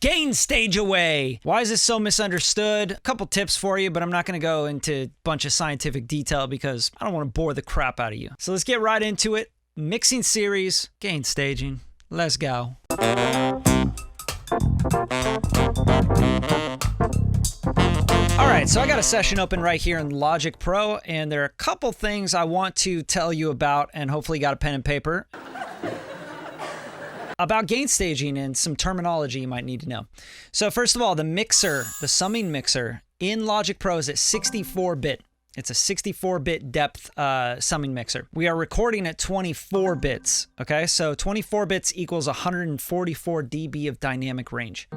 Gain stage away. Why is this so misunderstood? A couple tips for you, but I'm not going to go into a bunch of scientific detail because I don't want to bore the crap out of you. So let's get right into it. Mixing series, gain staging. Let's go. All right, so I got a session open right here in Logic Pro, and there are a couple things I want to tell you about, and hopefully you got a pen and paper, about gain staging and some terminology you might need to know. So first of all, the mixer, the summing mixer in Logic Pro is at 64-bit. It's a 64-bit depth summing mixer. We are recording at 24 bits, okay? So 24 bits equals 144 dB of dynamic range.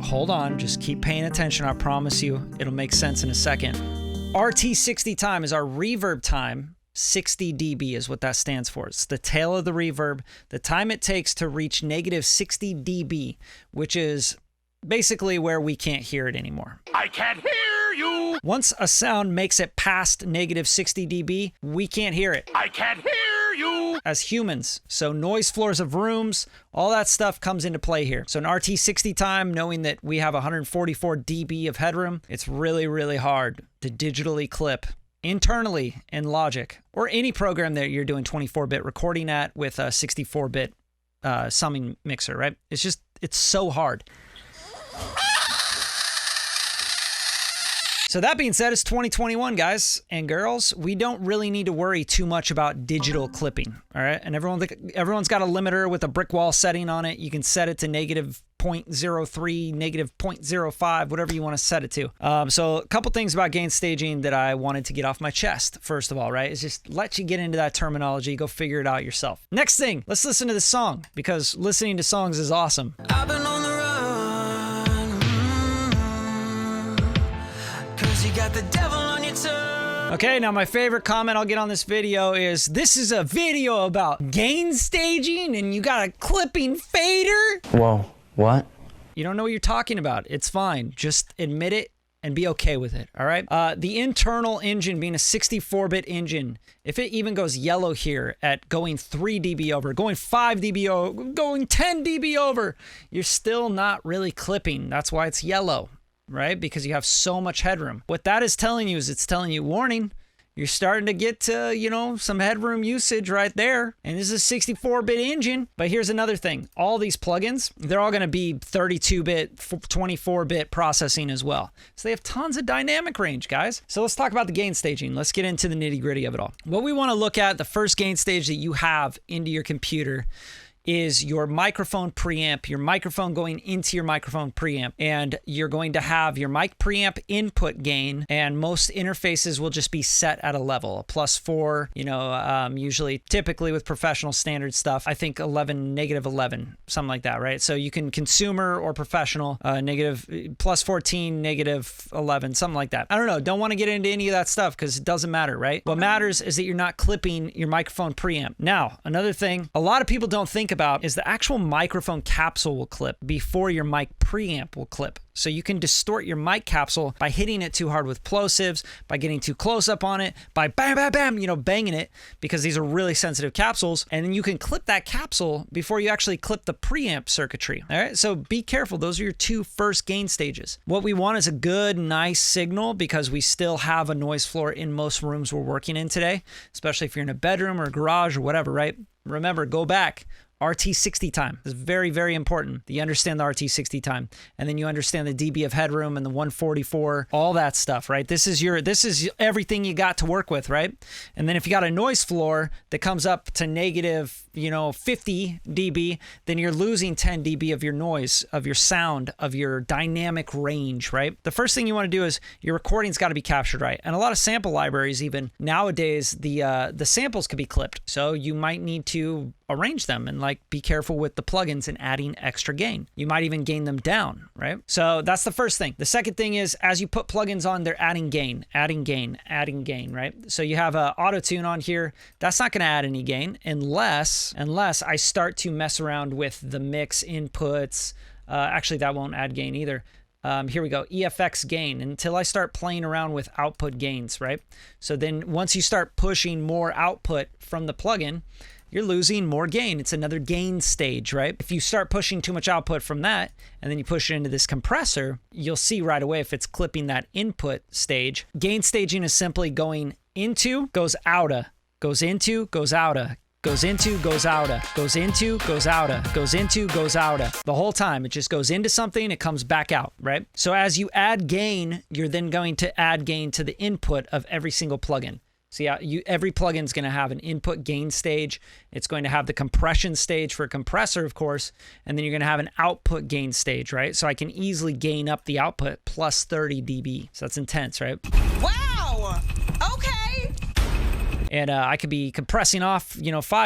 Hold on, just keep paying attention. I promise you it'll make sense in a second. RT60 time is our reverb time. 60 dB is what that stands for. It's the tail of the reverb, the time it takes to reach negative 60 dB, which is basically where we can't hear it anymore. I can't hear you! Once a sound makes it past negative 60 dB, we can't hear it. I can't hear you! As humans. So noise floors of rooms, all that stuff comes into play here. So an RT60 time, knowing that we have 144 dB of headroom, it's really, really hard to digitally clip internally in Logic or any program that you're doing 24-bit recording at with a 64-bit summing mixer, right? It's so hard. So that being said, it's 2021, guys and girls. We don't really need to worry too much about digital clipping, all right? And everyone's got a limiter with a brick wall setting on it. You can set it to negative 0.03, negative 0.05, whatever you want to set it to. So a couple things about gain staging that I wanted to get off my chest, first of all, right? Is just let you get into that terminology, go figure it out yourself. Next thing, let's listen to this song, because listening to songs is awesome. I've been on the run, cause you got the devil on your tongue. Okay, now my favorite comment I'll get on this video is, this is a video about gain staging and you got a clipping fader? Whoa, what? You don't know what you're talking about. It's fine. Just admit it and be okay with it, all right? The internal engine being a 64-bit engine, if it even goes yellow here at going 3 dB over, going 5 dB over, going 10 dB over, you're still not really clipping. That's why it's yellow, right? Because you have so much headroom. What that is telling you is it's telling you, warning, you're starting to get to, some headroom usage right there. And this is a 64-bit engine. But here's another thing. All these plugins, they're all going to be 32-bit, 24-bit processing as well. So they have tons of dynamic range, guys. So let's talk about the gain staging. Let's get into the nitty-gritty of it all. What we want to look at, the first gain stage that you have into your computer, is your microphone preamp, your microphone going into your microphone preamp. And you're going to have your mic preamp input gain, and most interfaces will just be set at a level, a +4, usually, typically with professional standard stuff, I think 11, negative 11, something like that, right? So you can consumer or professional, negative +14, negative 11, something like that. I don't know, don't want to get into any of that stuff because it doesn't matter, right? What matters is that you're not clipping your microphone preamp. Now, another thing a lot of people don't think about is the actual microphone capsule will clip before your mic preamp will clip. So you can distort your mic capsule by hitting it too hard with plosives, by getting too close up on it, by bam, bam, bam, banging it, because these are really sensitive capsules. And then you can clip that capsule before you actually clip the preamp circuitry. All right, so be careful. Those are your two first gain stages. What we want is a good, nice signal, because we still have a noise floor in most rooms we're working in today, especially if you're in a bedroom or a garage or whatever, right? Remember, go back. RT60 time is very, very important. You understand the RT60 time, and then you understand the dB of headroom and the 144, all that stuff, right? This is everything you got to work with, right? And then if you got a noise floor that comes up to negative, 50 dB, then you're losing 10 dB of your noise, of your sound, of your dynamic range, right? The first thing you want to do is your recording's got to be captured right. And a lot of sample libraries, even nowadays, the samples could be clipped. So you might need to arrange them and be careful with the plugins and adding extra gain. You might even gain them down, right? So that's the first thing. The second thing is, as you put plugins on, they're adding gain, right? So you have a auto tune on here. That's not going to add any gain unless I start to mess around with the mix inputs. Actually, that won't add gain either. Here we go, EFX gain, until I start playing around with output gains, right? So then once you start pushing more output from the plugin, you're losing more gain. It's another gain stage, right? If you start pushing too much output from that, and then you push it into this compressor, you'll see right away if it's clipping that input stage. Gain staging is simply going into, goes outa, goes into, goes outa, goes into, goes outa, goes into, goes outa, goes into, goes outa. The whole time, it just goes into something, it comes back out, right? So as you add gain, you're then going to add gain to the input of every single plugin. So yeah, every plugin is going to have an input gain stage. It's going to have the compression stage for a compressor, of course, and then you're going to have an output gain stage, right? So I can easily gain up the output plus 30 dB. So that's intense, right? Wow! Okay! And I could be compressing off, 5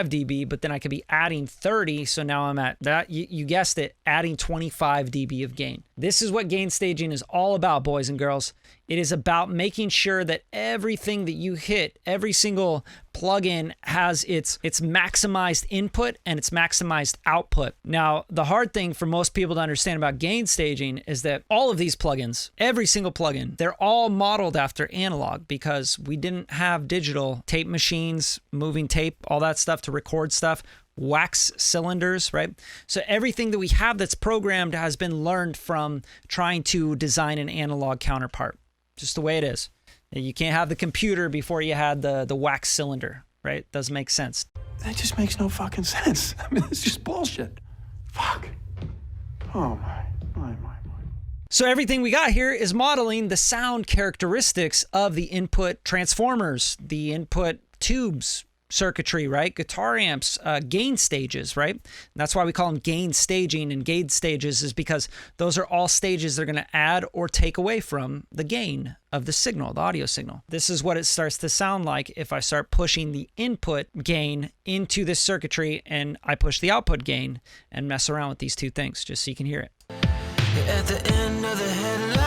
dB, but then I could be adding 30. So now I'm at that, you guessed it, adding 25 dB of gain. This is what gain staging is all about, boys and girls. It is about making sure that everything that you hit, every single plugin has its maximized input and its maximized output. Now, the hard thing for most people to understand about gain staging is that all of these plugins, every single plugin, they're all modeled after analog because we didn't have digital tape machines, moving tape, all that stuff to record stuff. Wax cylinders, right? So everything that we have that's programmed has been learned from trying to design an analog counterpart. Just the way it is. You can't have the computer before you had the wax cylinder, right? Doesn't make sense. That just makes no fucking sense. I mean, it's just bullshit. Fuck. Oh my. So everything we got here is modeling the sound characteristics of the input transformers, the input tubes, circuitry, right? Guitar amps, gain stages, right? And that's why we call them gain staging, and gain stages is because those are all stages that are going to add or take away from the gain of the signal, the audio signal. This is what it starts to sound like if I start pushing the input gain into this circuitry and I push the output gain and mess around with these two things just so you can hear it. At the end of the headlights,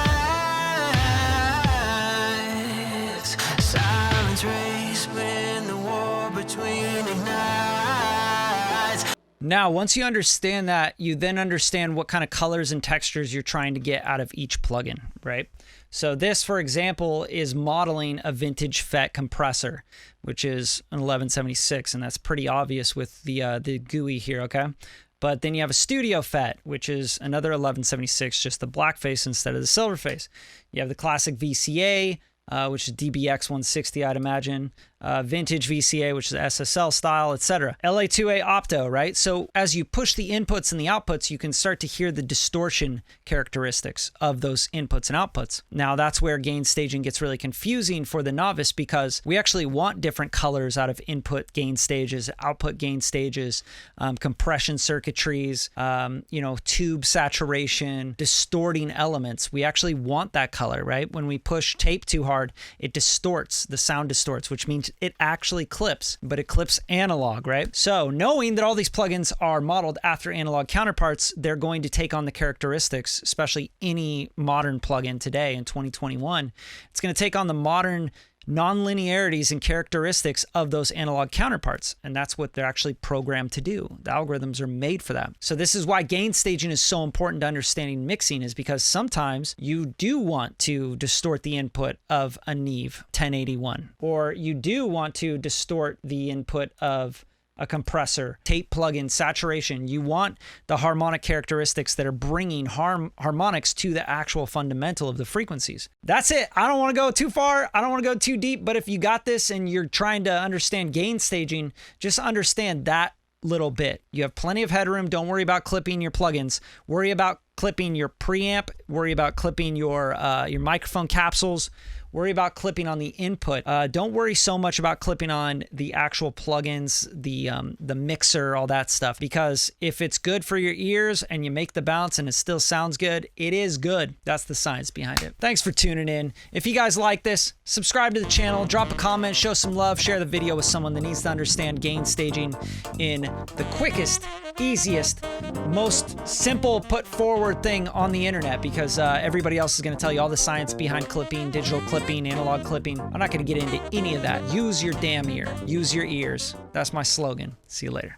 silence race when the war between ignites. Now, once you understand that, you then understand what kind of colors and textures you're trying to get out of each plugin, right? So this, for example, is modeling a vintage FET compressor, which is an 1176, and that's pretty obvious with the GUI here, okay? But then you have a studio FET, which is another 1176, just the black face instead of the silver face. You have the classic VCA, which is DBX 160, I'd imagine. Vintage VCA, which is SSL style, etc. LA2A opto, right? So as you push the inputs and the outputs, you can start to hear the distortion characteristics of those inputs and outputs. Now that's where gain staging gets really confusing for the novice because we actually want different colors out of input gain stages, output gain stages, compression circuitries, tube saturation, distorting elements. We actually want that color, right? When we push tape too hard, it distorts, the sound distorts, which means it actually clips, but it clips analog, right? So knowing that all these plugins are modeled after analog counterparts, they're going to take on the characteristics, especially any modern plugin today in 2021. It's going to take on the modern non-linearities and characteristics of those analog counterparts. And that's what they're actually programmed to do. The algorithms are made for that. So this is why gain staging is so important to understanding mixing, is because sometimes you do want to distort the input of a Neve 1081, or you do want to distort the input of a compressor, tape plugin, saturation. You want the harmonic characteristics that are bringing harmonics to the actual fundamental of the frequencies. That's it. I don't want to go too far. I don't want to go too deep, but if you got this and you're trying to understand gain staging, just understand that little bit. You have plenty of headroom. Don't worry about clipping your plugins. Worry about clipping your preamp. Worry about clipping your microphone capsules. Worry about clipping on the input. Don't worry so much about clipping on the actual plugins, the mixer, all that stuff. Because if it's good for your ears and you make the bounce and it still sounds good, it is good. That's the science behind it. Thanks for tuning in. If you guys like this, subscribe to the channel, drop a comment, show some love, share the video with someone that needs to understand gain staging in the quickest, easiest, most simple put forward thing on the internet, because everybody else is going to tell you all the science behind clipping, digital clipping, analog clipping. I'm not going to get into any of that. Use your damn ear. Use your ears. That's my slogan. See you later.